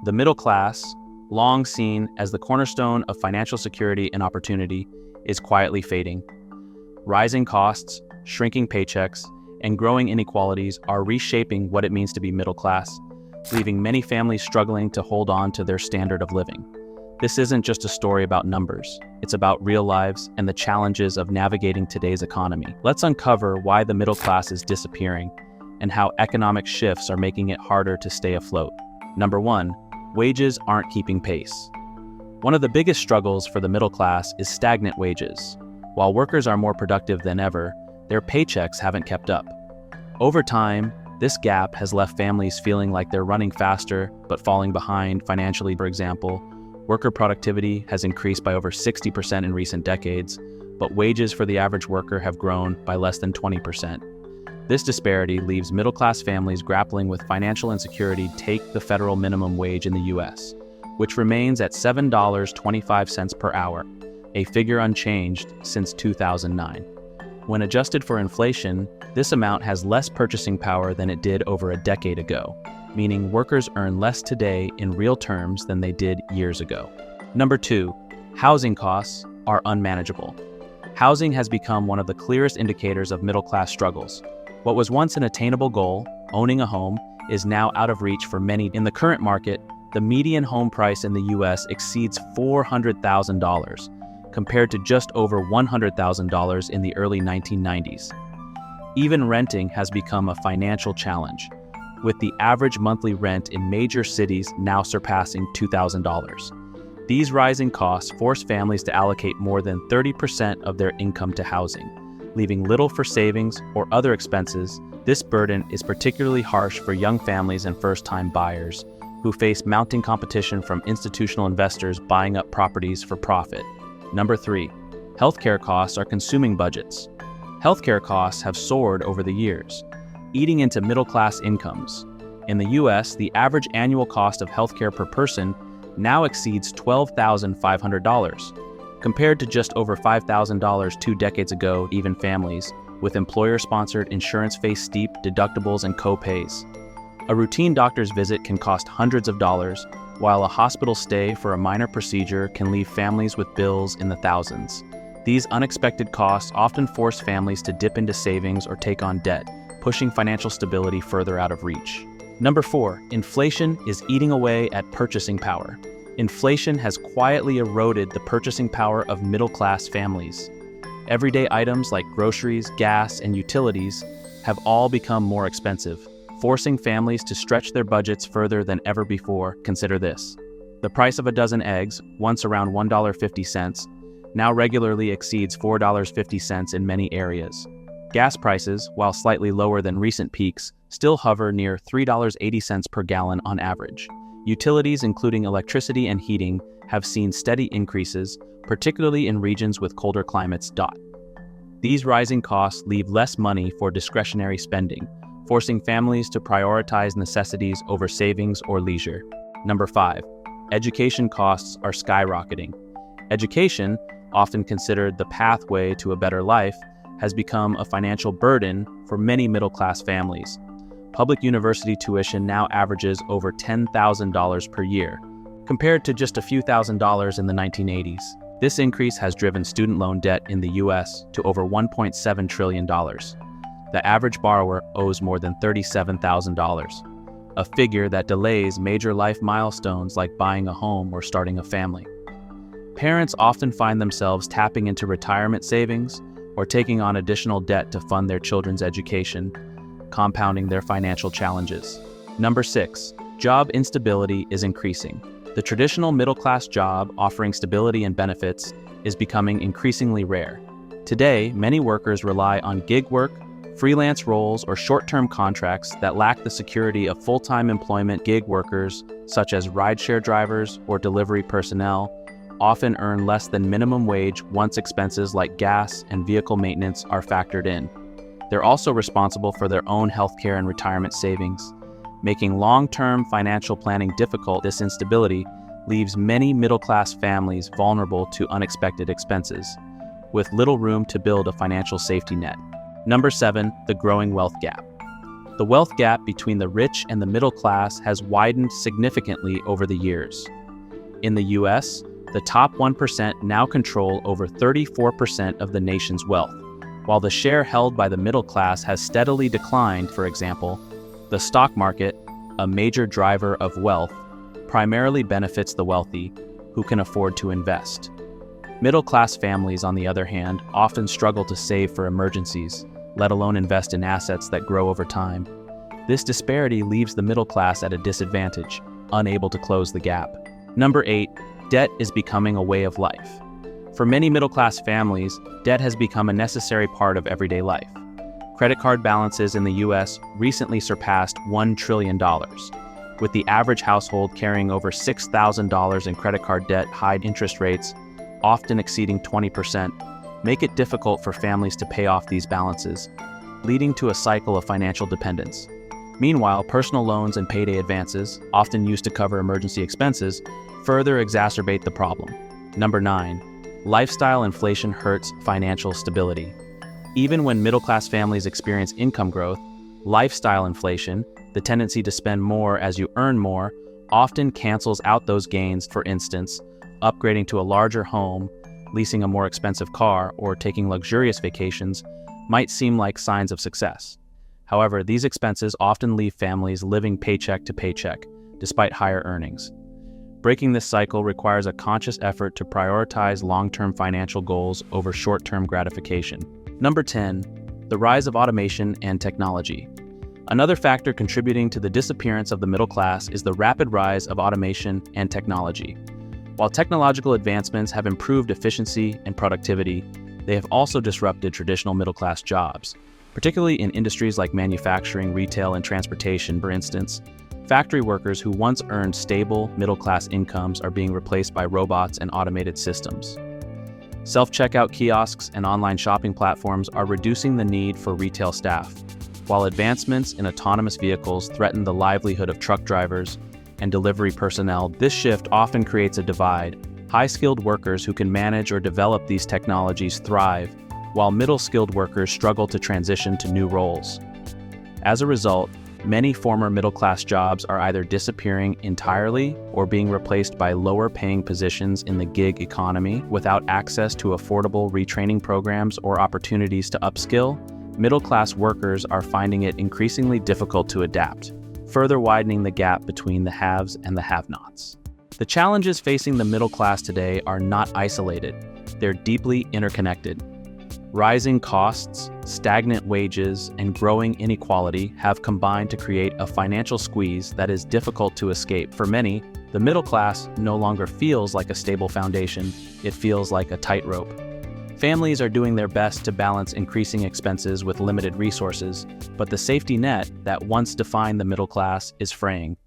The middle class, long seen as the cornerstone of financial security and opportunity, is quietly fading. Rising costs, shrinking paychecks, and growing inequalities are reshaping what it means to be middle class, leaving many families struggling to hold on to their standard of living. This isn't just a story about numbers. It's about real lives and the challenges of navigating today's economy. Let's uncover why the middle class is disappearing and how economic shifts are making it harder to stay afloat. Number 1, wages aren't keeping pace. One of the biggest struggles for the middle class is stagnant wages. While workers are more productive than ever, their paychecks haven't kept up. Over time, this gap has left families feeling like they're running faster but falling behind financially. For example, worker productivity has increased by over 60% in recent decades, but wages for the average worker have grown by less than 20%. This disparity leaves middle-class families grappling with financial insecurity. Take the federal minimum wage in the U.S., which remains at $7.25 per hour, a figure unchanged since 2009. When adjusted for inflation, this amount has less purchasing power than it did over a decade ago, meaning workers earn less today in real terms than they did years ago. Number 2, housing costs are unmanageable. Housing has become one of the clearest indicators of middle-class struggles. What was once an attainable goal, owning a home, is now out of reach for many. In the current market, the median home price in the U.S. exceeds $400,000, compared to just over $100,000 in the early 1990s. Even renting has become a financial challenge, with the average monthly rent in major cities now surpassing $2,000. These rising costs force families to allocate more than 30% of their income to housing, leaving little for savings or other expenses. This burden is particularly harsh for young families and first-time buyers who face mounting competition from institutional investors buying up properties for profit. Number 3, healthcare costs are consuming budgets. Healthcare costs have soared over the years, eating into middle-class incomes. In the U.S., the average annual cost of healthcare per person now exceeds $12,500, compared to just over $5,000 2 decades ago. Even families with employer-sponsored insurance face steep deductibles and co-pays. A routine doctor's visit can cost hundreds of dollars, while a hospital stay for a minor procedure can leave families with bills in the thousands. These unexpected costs often force families to dip into savings or take on debt, pushing financial stability further out of reach. Number 4, inflation is eating away at purchasing power. Inflation has quietly eroded the purchasing power of middle-class families. Everyday items like groceries, gas, and utilities have all become more expensive, forcing families to stretch their budgets further than ever before. Consider this. The price of a dozen eggs, once around $1.50, now regularly exceeds $4.50 in many areas. Gas prices, while slightly lower than recent peaks, still hover near $3.80 per gallon on average. Utilities, including electricity and heating, have seen steady increases, particularly in regions with colder climates. These rising costs leave less money for discretionary spending, forcing families to prioritize necessities over savings or leisure. Number 5, education costs are skyrocketing. Education, often considered the pathway to a better life, has become a financial burden for many middle-class families. Public university tuition now averages over $10,000 per year, compared to just a few $1,000s in the 1980s. This increase has driven student loan debt in the U.S. to over $1.7 trillion. The average borrower owes more than $37,000, a figure that delays major life milestones like buying a home or starting a family. Parents often find themselves tapping into retirement savings or taking on additional debt to fund their children's education, compounding their financial challenges. Number 6, job instability is increasing. The traditional middle-class job offering stability and benefits is becoming increasingly rare. Today, many workers rely on gig work, freelance roles, or short-term contracts that lack the security of full-time employment. Gig workers, such as rideshare drivers or delivery personnel, often earn less than minimum wage once expenses like gas and vehicle maintenance are factored in. They're also responsible for their own healthcare and retirement savings, making long-term financial planning difficult. This instability leaves many middle-class families vulnerable to unexpected expenses, with little room to build a financial safety net. Number 7, the growing wealth gap. The wealth gap between the rich and the middle class has widened significantly over the years. In the US, the top 1% now control over 34% of the nation's wealth, while the share held by the middle class has steadily declined. For example, the stock market, a major driver of wealth, primarily benefits the wealthy, who can afford to invest. Middle-class families, on the other hand, often struggle to save for emergencies, let alone invest in assets that grow over time. This disparity leaves the middle class at a disadvantage, unable to close the gap. Number 8, debt is becoming a way of life. For many middle-class families, debt has become a necessary part of everyday life. Credit card balances in the US recently surpassed $1 trillion, with the average household carrying over $6,000 in credit card debt. High interest rates, often exceeding 20%, make it difficult for families to pay off these balances, leading to a cycle of financial dependence. Meanwhile, personal loans and payday advances, often used to cover emergency expenses, further exacerbate the problem. Number 9, lifestyle inflation hurts financial stability. Even when middle-class families experience income growth, lifestyle inflation, the tendency to spend more as you earn more, often cancels out those gains. For instance, upgrading to a larger home, leasing a more expensive car, or taking luxurious vacations might seem like signs of success. However, these expenses often leave families living paycheck to paycheck, despite higher earnings. Breaking this cycle requires a conscious effort to prioritize long-term financial goals over short-term gratification. Number 10, the rise of automation and technology. Another factor contributing to the disappearance of the middle class is the rapid rise of automation and technology. While technological advancements have improved efficiency and productivity, they have also disrupted traditional middle-class jobs, particularly in industries like manufacturing, retail, and transportation. For instance, factory workers who once earned stable middle-class incomes are being replaced by robots and automated systems. Self-checkout kiosks and online shopping platforms are reducing the need for retail staff, while advancements in autonomous vehicles threaten the livelihood of truck drivers and delivery personnel. This shift often creates a divide. High-skilled workers who can manage or develop these technologies thrive, while middle-skilled workers struggle to transition to new roles. As a result, many former middle-class jobs are either disappearing entirely or being replaced by lower-paying positions in the gig economy. Without access to affordable retraining programs or opportunities to upskill, middle-class workers are finding it increasingly difficult to adapt, further widening the gap between the haves and the have-nots. The challenges facing the middle class today are not isolated. They're deeply interconnected. Rising costs, stagnant wages, and growing inequality have combined to create a financial squeeze that is difficult to escape. For many, the middle class no longer feels like a stable foundation. It feels like a tightrope. Families are doing their best to balance increasing expenses with limited resources, but the safety net that once defined the middle class is fraying.